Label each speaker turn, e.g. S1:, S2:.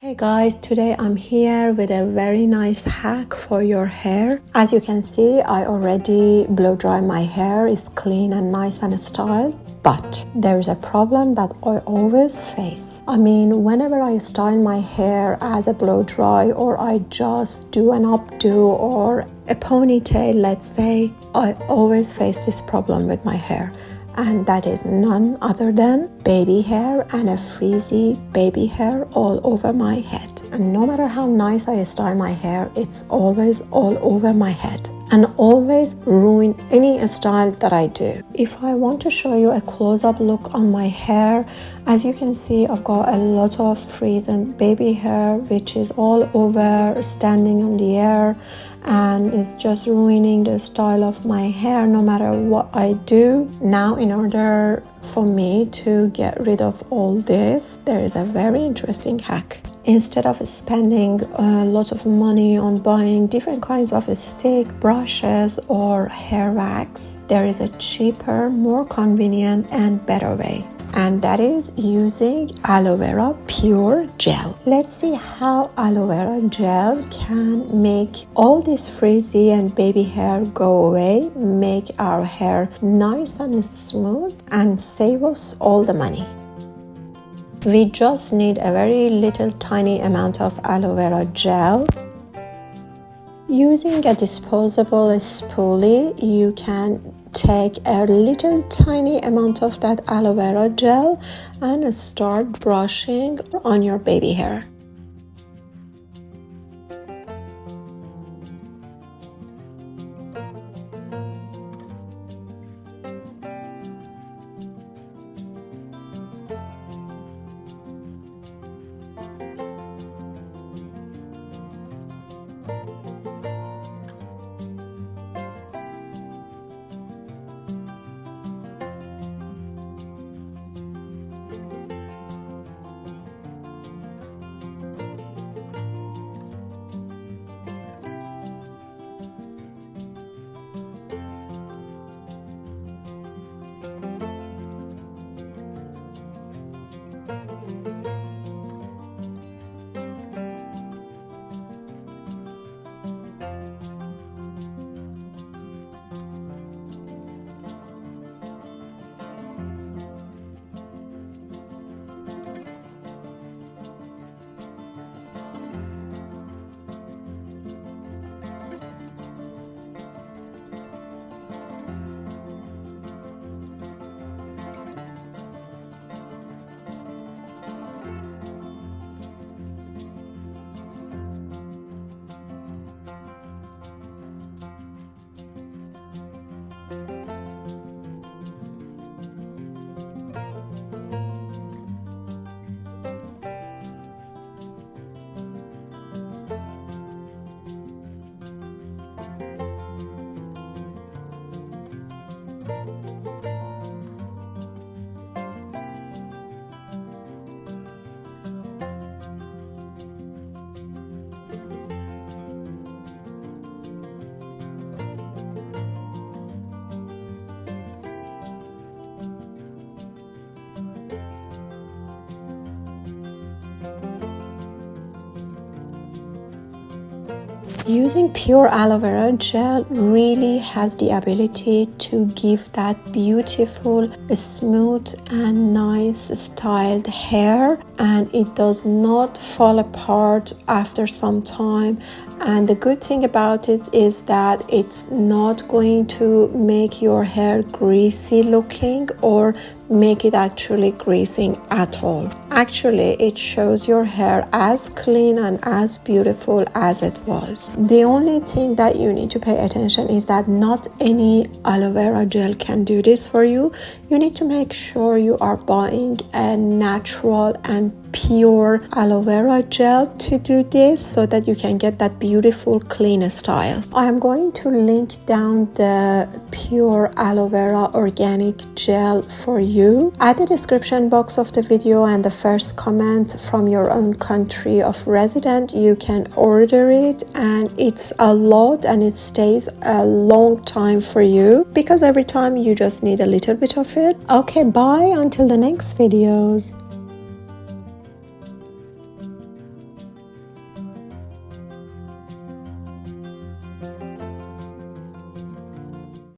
S1: Hey guys, today I'm here with a very nice hack for your hair. As you can see, I already blow dry my hair. It's clean and nice and styled. But there is a problem that I always face. Whenever I style my hair as a blow dry, or I just do an updo or a ponytail, let's say, I always face this problem with my hair. And that is none other than baby hair and a frizzy baby hair all over my head. And no matter how nice I style my hair, it's always all over my head and always ruin any style that I do. If I want to show you a close-up look on my hair, as you can see, I've got a lot of frizzy baby hair which is all over, standing on the air, and it's just ruining the style of my hair no matter what I do. Now, in order for me to get rid of all this, there is a very interesting hack. Instead of spending a lot of money on buying different kinds of stick, brushes or hair wax, there is a cheaper, more convenient and better way. And that is using aloe vera pure gel. Let's see how aloe vera gel can make all this frizzy and baby hair go away, make our hair nice and smooth, and save us all the money. We just need a very little tiny amount of aloe vera gel. Using a disposable spoolie, you can take a little tiny amount of that aloe vera gel and start brushing on your baby hair. Using pure aloe vera gel really has the ability to give that beautiful, smooth and nice styled hair, and it does not fall apart after some time. And the good thing about it is that it's not going to make your hair greasy looking or make it actually greasing at all. Actually, it shows your hair as clean and as beautiful as it was. The only thing that you need to pay attention is that not any aloe vera gel can do this for you. You need to make sure you are buying a natural and pure aloe vera gel to do this so that you can get that beautiful clean style. I am going to link down the pure aloe vera organic gel for you at the description box of the video, and the first comment from your own country of resident. You can order it, and it's a lot and it stays a long time for you because every time you just need a little bit of it. Okay, bye until the next videos.